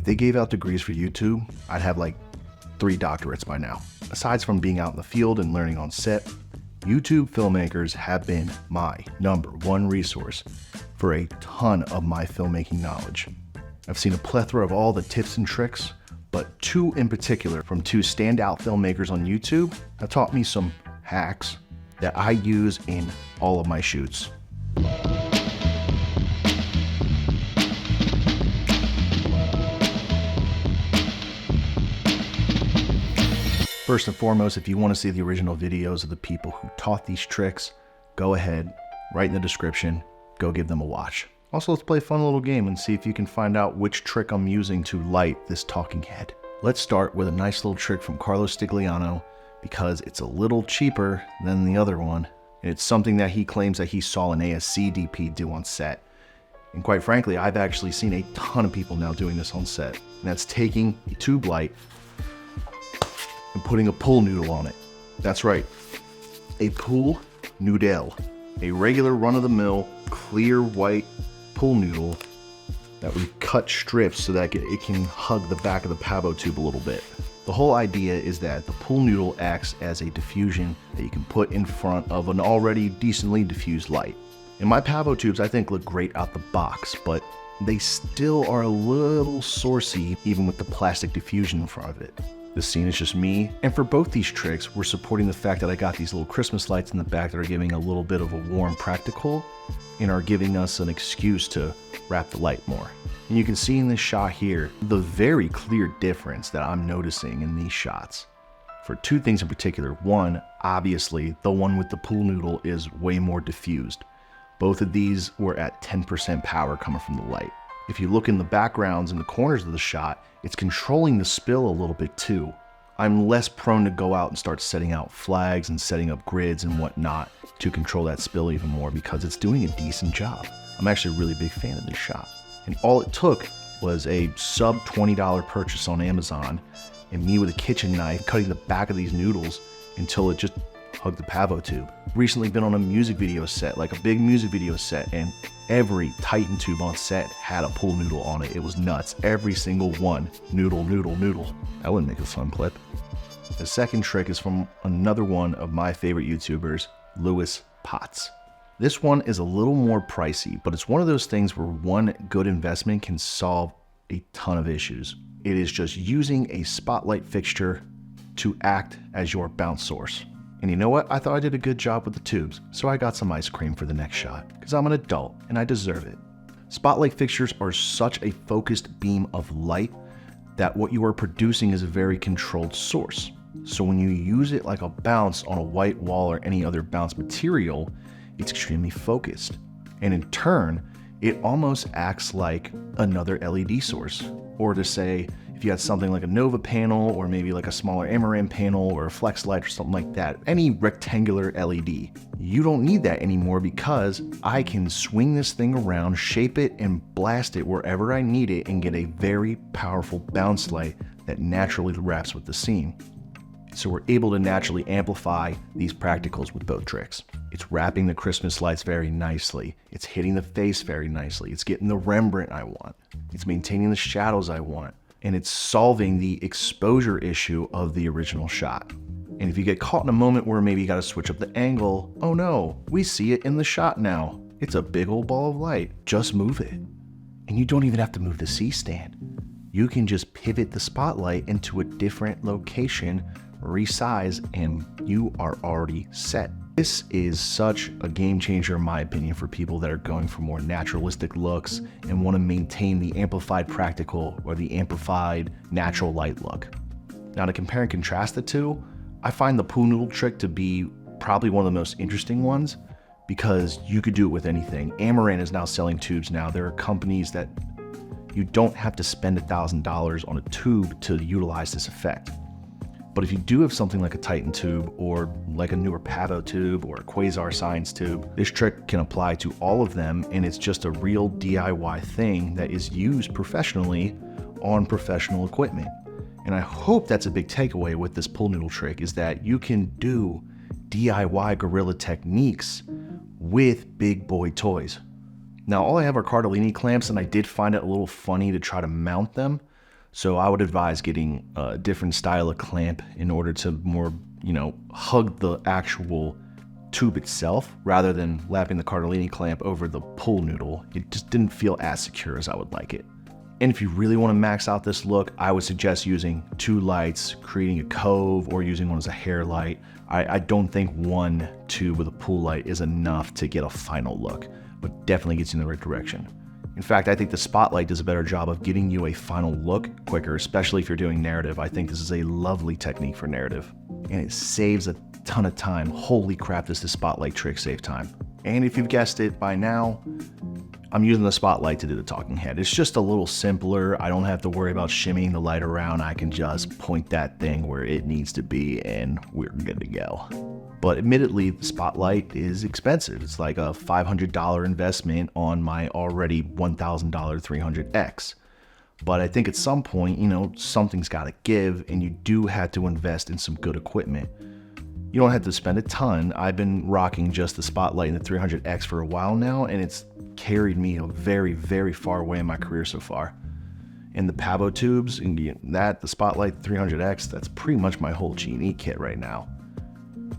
they gave out degrees for YouTube, I'd have like 3 doctorates by now. Aside from being out in the field and learning on set, YouTube filmmakers have been my #1 resource for a ton of my filmmaking knowledge. I've seen a plethora of all the tips and tricks, but 2 in particular from 2 standout filmmakers on YouTube have taught me some hacks that I use in all of my shoots. First and foremost, if you want to see the original videos of the people who taught these tricks, go ahead, right in the description, go give them a watch. Also, let's play a fun little game and see if you can find out which trick I'm using to light this talking head. Let's start with a nice little trick from Carlos Stigliano because it's a little cheaper than the other one. And it's something that he claims that he saw an ASC DP do on set. And quite frankly, I've actually seen a ton of people now doing this on set. And that's taking a tube light and putting a pool noodle on it. That's right, a pool noodle, a regular run-of-the-mill clear white pool noodle that we cut strips so that it can hug the back of the pavo tube a little bit. The whole idea is that the pool noodle acts as a diffusion that you can put in front of an already decently diffused light. And my pavo tubes I think look great out the box, but they still are a little sourcey even with the plastic diffusion in front of it. This scene is just me, and for both these tricks, we're supporting the fact that I got these little Christmas lights in the back that are giving a little bit of a warm practical and are giving us an excuse to wrap the light more. And you can see in this shot here, the very clear difference that I'm noticing in these shots. For 2 things in particular. One, obviously, the one with the pool noodle is way more diffused. Both of these were at 10% power coming from the light. If you look in the backgrounds and the corners of the shot, it's controlling the spill a little bit too. I'm less prone to go out and start setting out flags and setting up grids and whatnot to control that spill even more because it's doing a decent job. I'm actually a really big fan of this shot. And all it took was a sub $20 purchase on Amazon and me with a kitchen knife cutting the back of these noodles until it just hugged the pavo tube. Recently been on a music video set, like a big music video set, and every Titan tube on set had a pool noodle on it. It was nuts. Every single one. Noodle, noodle, noodle. That wouldn't make a fun clip. The second trick is from another one of my favorite YouTubers, Lewis Potts. This one is a little more pricey, but it's one of those things where one good investment can solve a ton of issues. It is just using a spotlight fixture to act as your bounce source. And you know what? I thought I did a good job with the tubes, so I got some ice cream for the next shot, because I'm an adult and I deserve it. Spotlight fixtures are such a focused beam of light that what you are producing is a very controlled source. So when you use it like a bounce on a white wall or any other bounce material, it's extremely focused. And in turn, it almost acts like another LED source. Or to say, if you had something like a Nova panel or maybe like a smaller Amaran panel or a flex light or something like that, any rectangular LED, you don't need that anymore because I can swing this thing around, shape it, and blast it wherever I need it and get a very powerful bounce light that naturally wraps with the scene. So we're able to naturally amplify these practicals with both tricks. It's wrapping the Christmas lights very nicely. It's hitting the face very nicely. It's getting the Rembrandt I want. It's maintaining the shadows I want. And it's solving the exposure issue of the original shot. And if you get caught in a moment where maybe you gotta switch up the angle, oh no, we see it in the shot now. It's a big old ball of light. Just move it. And you don't even have to move the C-stand. You can just pivot the spotlight into a different location, resize, and you are already set. This is such a game changer in my opinion for people that are going for more naturalistic looks and want to maintain the amplified practical or the amplified natural light look. Now to compare and contrast the two, I find the pool noodle trick to be probably one of the most interesting ones because you could do it with anything. Amaran is now selling tubes now. There are companies that you don't have to spend $1,000 on a tube to utilize this effect. But if you do have something like a Titan tube or like a newer Pavo tube or a Quasar Science tube, this trick can apply to all of them, and it's just a real DIY thing that is used professionally on professional equipment. And I hope that's a big takeaway with this pool noodle trick, is that you can do DIY guerrilla techniques with big boy toys. Now all I have are Cardellini clamps, and I did find it a little funny to try to mount them. So I would advise getting a different style of clamp in order to more, hug the actual tube itself rather than lapping the Cardellini clamp over the pull noodle. It just didn't feel as secure as I would like it. And if you really want to max out this look, I would suggest using 2 lights, creating a cove, or using one as a hair light. I don't think one tube with a pull light is enough to get a final look, but definitely gets you in the right direction. In fact, I think the spotlight does a better job of getting you a final look quicker, especially if you're doing narrative. I think this is a lovely technique for narrative, and it saves a ton of time. Holy crap, does this spotlight trick save time. And if you've guessed it by now, I'm using the spotlight to do the talking head. It's just a little simpler. I don't have to worry about shimmying the light around. I can just point that thing where it needs to be and we're good to go. But admittedly, the spotlight is expensive. It's like a $500 investment on my already $1,000 300X. But I think at some point, something's got to give, and you do have to invest in some good equipment. You don't have to spend a ton. I've been rocking just the spotlight and the 300X for a while now, and it's carried me a very, very far way in my career so far. And the Pavo tubes, and the spotlight 300X, that's pretty much my whole G&E kit right now.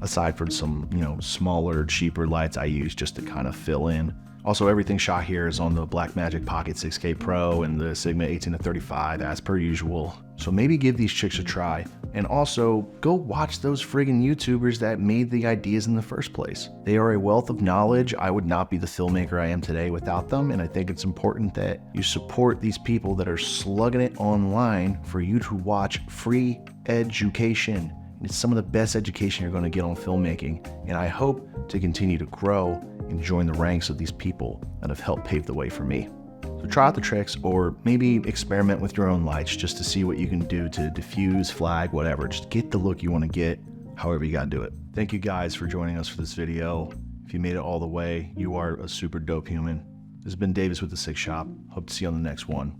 Aside from some, smaller, cheaper lights I use just to kind of fill in. Also, everything shot here is on the BlackMagic Pocket 6K Pro and the Sigma 18-35 as per usual. So maybe give these chicks a try. And also, go watch those friggin' YouTubers that made the ideas in the first place. They are a wealth of knowledge. I would not be the filmmaker I am today without them, and I think it's important that you support these people that are slugging it online for you to watch free education. It's some of the best education you're going to get on filmmaking, and I hope to continue to grow and join the ranks of these people that have helped pave the way for me. So try out the tricks, or maybe experiment with your own lights just to see what you can do to diffuse, flag, whatever. Just get the look you want to get, however you got to do it. Thank you guys for joining us for this video. If you made it all the way, you are a super dope human. This has been Davis with The Six Shop. Hope to see you on the next one.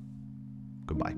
Goodbye.